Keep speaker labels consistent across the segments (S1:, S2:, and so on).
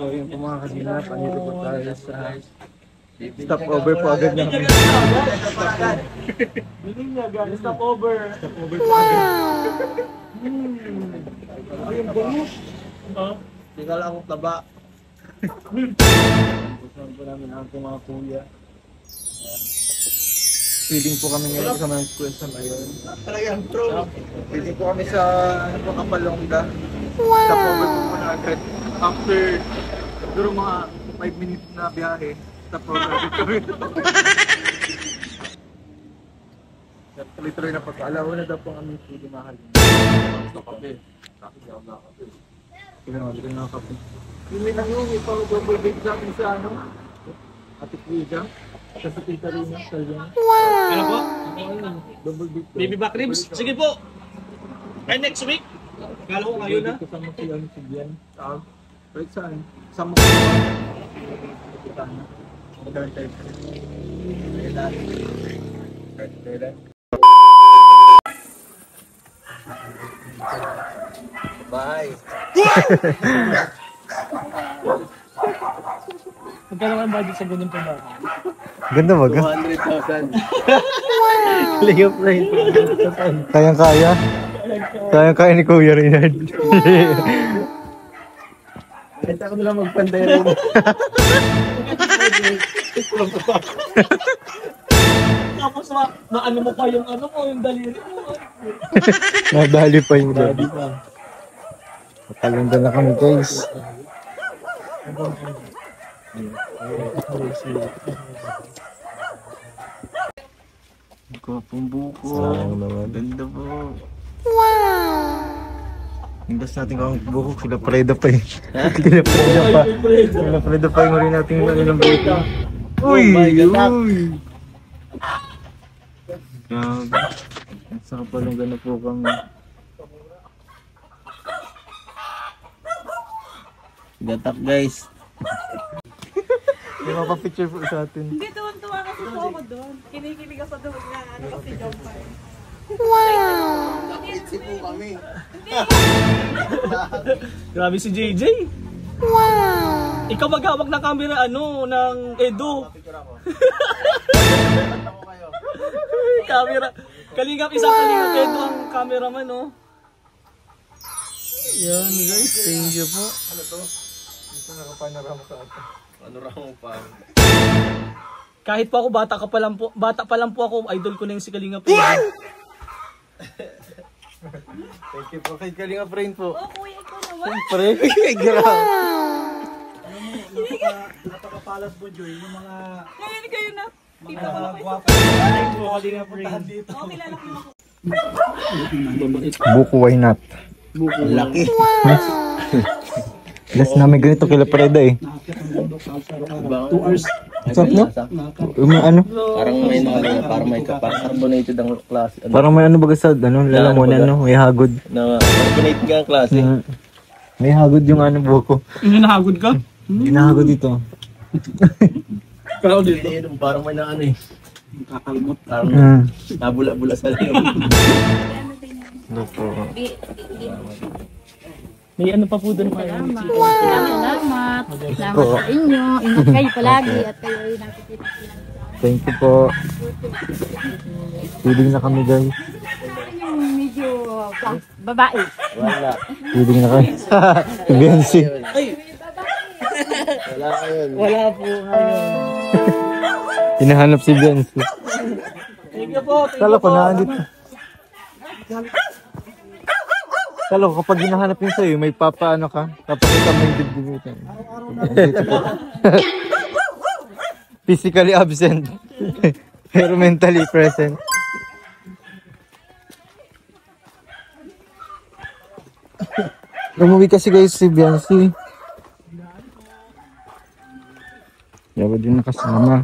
S1: So yun po mga kasinap, andito po tayo sa stopover po agad na kami. Biling niya guys, stopover. Stopover po agad. Ayun, bangus. Tingala akong taba. Pupusan po namin ang mga kuya. Feeding po kami ngayon sa mga kwesta ngayon. Talagang true. Feeding po kami sa Kapalongga. Stopover po muna agad. After siguro mga 5 minutes na biyahe, stopover agad kami. Literal na pagkaalawa na daw po ang aming feeding mahal. Ito kape. Kaya naman na kape. Yung may nangyong ipang double bake sa akin sa ano? Ate Kuya. Sa Tita Rina. Wow! Ano po? Double bake. Baby back ribs? Sige po! Ay next week? Kala ko ngayon na? Kasama si ano si Bian. Right saan? Kasama ko. Modern type. Bye! Magkano ang budget sa ganyan pa ba?
S2: Ganda ba?
S1: 200,000.
S2: Layup na yun. Kayang-kaya? Kayang-kaya ni Kuya Reynard.
S1: Kahit ako nalang magpandera yun. Tapos maano mo pa yung ano mo, yung daliri mo.
S2: Nadali pa yung dali. Matalanda na kami guys.
S1: Kapong buko.
S2: Sayang naman.
S1: Ganda po.
S2: Indas natin kung buko, sila Preda pa eh. Sila Preda pa. Sila Preda pa yung rin natin yung ng buko. Uy! Uy! Grabe. Ang sarap palang gana po kami.
S1: Gatak guys.
S2: May mapapicture po sa atin.
S3: Hindi, tuwan-tuwa kasi po ako doon. Kinikilig ako doon na ano kasi job pa.
S1: Nakitsi po kami.
S4: Grabe si JJ. Wow! Ikaw maghawak ng camera ano, ng Edo. Camera. Kalingap, isang kalingap Edo ang cameraman, no? Yan guys, thank you po.
S2: Ano to? Dito nakapanorama sa atin.
S1: Panorama pa.
S4: Kahit po ako bata pa lang po ako, idol ko na yung si Kalingap.
S2: Thank you po kay Kalinga Brain po.
S3: Oh, kuya, ikaw naman.
S2: Siyempre, grabe.
S4: Napakapalas po, Joy. Yung mga
S3: Ngayon kayo na. Tita ko na kayo.
S4: guwapo. Kalingap Brain.
S3: Oo, kilala ko na ako.
S2: Buko, why not?
S1: Laki.
S2: Last namin ganito kila Preda eh.
S4: 2 hours.
S2: Sarap no? Ano?
S1: Parang may parang may carbonated ang klase.
S2: Parang may ano baga sa ano, lalamunan no, may hagod.
S1: Na carbonated nga ang klase.
S2: May hagod yung ano buko.
S4: Nahagod ka?
S2: Ginahagod dito.
S4: Pero dito.
S1: Parang may na ano eh.
S4: Kakalmot.
S1: Parang nabula-bula sa liyo.
S2: Buko.
S4: May ano pa po doon pa.
S3: Salamat. Salamat sa inyo. Ingat kayo palagi at kayo ay nakikita sila.
S2: Thank you po. Feeding na kami guys.
S3: Yung medyo babae.
S1: Wala.
S2: Feeding na kami. Biansi.
S1: Wala ngayon.
S4: Wala po ngayon.
S2: Hinahanap si Biansi.
S4: Thank you po.
S2: Kala ko naandito. Kala ko kapag hinahanap yun sa'yo, may papaano ka, papakita mo yung dibdib mo. Physically absent, pero mentally present. Umuwi kasi guys si Biancy. Yawa din nakasama.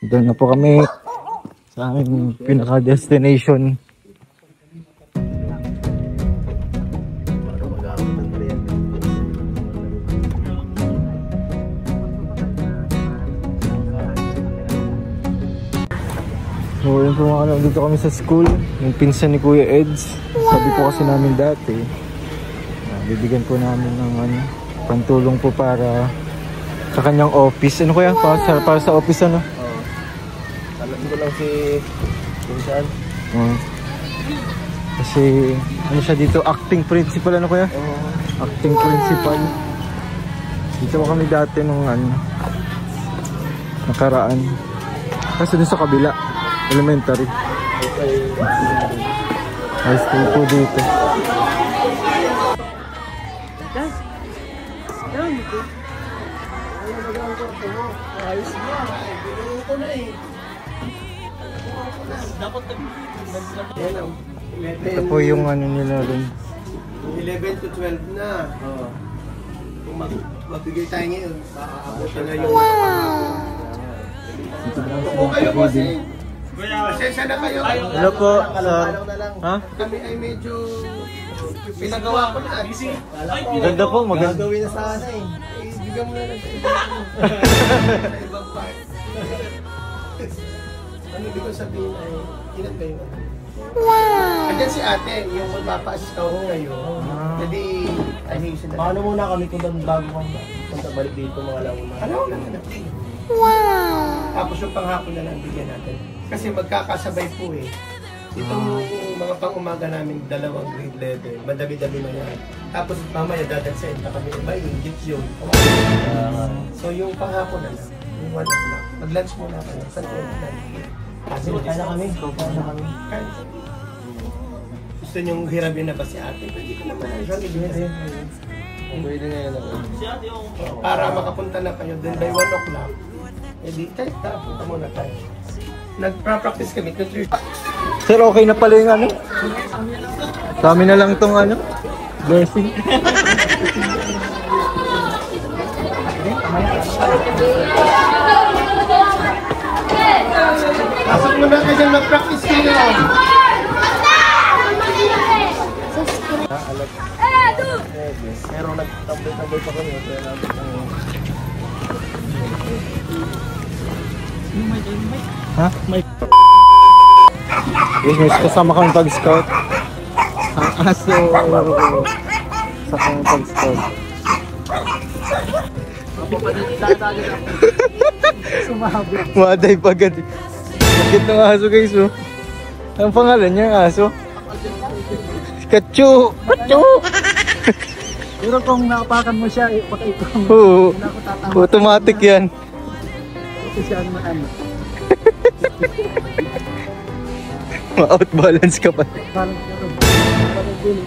S2: Doon na po kami sa aming pinaka-destination. So yun po mga ano, dito kami sa school. Yung pinsan ni Kuya Eds. Sabi po kasi namin dati, bibigyan po namin ng ano, pantulong po para sa kanyang office. Ano kuya? Para sa office ano?
S1: Oo. Alam ko lang si pinsan.
S2: Kasi ano siya dito, acting principal ano kuya? Acting principal. Dito kami dati nung ano, nakaraan. Kasi dun sa kabila, elementary.
S1: Okay.
S2: High school po dito. Ito po yung ano nila rin.
S1: 11 to 12 na. Kung magbigay tayo ngayon, makakabutan na yung... Kung kayo po si... Pasensya na kayo.
S2: Hello po, sir. Ha?
S1: Kami ay medyo... Pinagawa ko na.
S2: Ganda po, maganda.
S1: Gagawin na sana eh. Bigyan mo na lang sa ibang part. Ano ibig ko sabihin ay, ilan kayo? Wow! Andyan si ate, yung magpapa-assist ako ngayon. Jadi, ayusin na.
S4: Paano muna kami kung bago kang punta balik dito mga launa?
S1: Ano lang na. Wow! Tapos yung panghapon na lang bigyan natin. Kasi magkakasabay po eh. Itong mga pang-umaga namin, 2 grade level, madami-dami na yan. Tapos mamaya dadagsayin pa kami ba yung yun. So yung panghapon na lang, yung 1 o'clock. Mag-lunch muna kayo. Saan ko na? Kasi
S4: Kaya na kami.
S1: gusto niyong hiramin na ba si ate? Pwede ka naman.
S2: Pwede na yan ako.
S1: Para makapunta na kayo din by 1 o'clock. Eh di, tayo, punta muna tayo. Nagpa-practice kami.
S2: Sir, okay na pala yung ano? Sa amin na lang tong ano? Blessing.
S1: Pasok mo na kayo mag-practice kayo.
S2: Pero nag-tambay pa kami. Kaya namin ha? Yes, may kasama kami pag-scout. Ang aso sa kami pag-scout. Maday pagad. Bakit ng aso guys oh? Ang pangalan niya ang aso? Kachu! Kachu!
S4: Pero kung napakan mo siya, ipakita mo.
S2: Oo. Automatic yan.
S4: Kasi siya ang ano.
S2: Ma-outbalance ka pa.
S4: Parang din.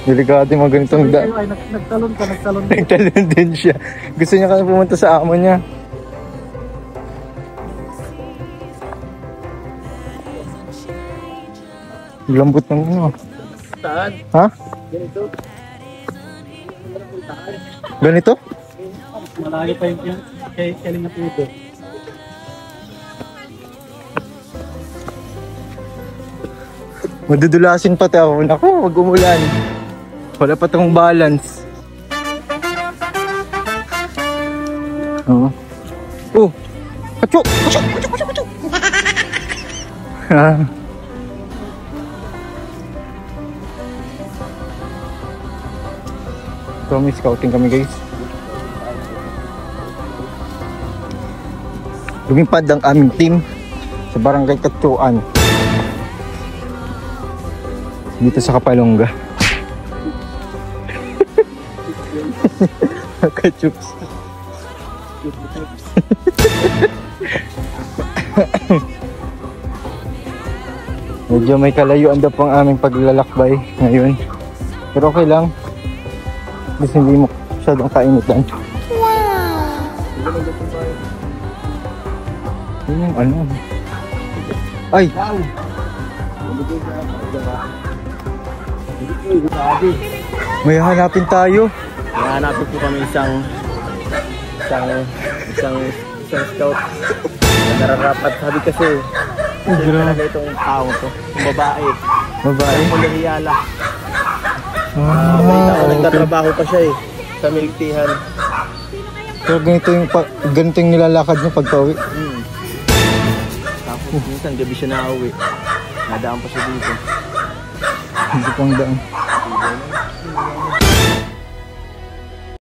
S2: Delikado yung mga ganitong da.
S4: Ay, nagtalon ka.
S2: Nagtalon din siya. Gusto niya kasi pumunta sa amo niya. Lambot ng ano.
S1: Saan?
S2: Ha?
S1: Ganito.
S2: Ganito?
S4: Malaki pa yung kaling na puto.
S2: Madudulasin pati ako. Naku, wag umulan. Wala pa tong balance. Oo. Oh. Kacho! Kacho! Kacho! Kacho! Kacho! So, may scouting kami guys. Lumipad ang aming team sa barangay Katsuan dito sa Kapalongga. Kachups. Medyo may kalayuan daw pang aming paglalakbay ngayon. Pero okay lang. Kasi hindi mo masyadong kainitan. Yun yung ano. Ay! May hanapin tayo.
S4: Hanapin po kami isang scout na nararapat. Sabi kasi talaga itong tao to, yung babae.
S2: Babae?
S4: Mulihiyala.
S2: Ah,
S4: Nagtatrabaho pa siya eh sa militihan.
S2: So ganito yung nilalakad niya pag pauwi.
S4: Tapos minsan gabi siya nauwi. Nadaan pa siya dito.
S2: Hindi pang daan.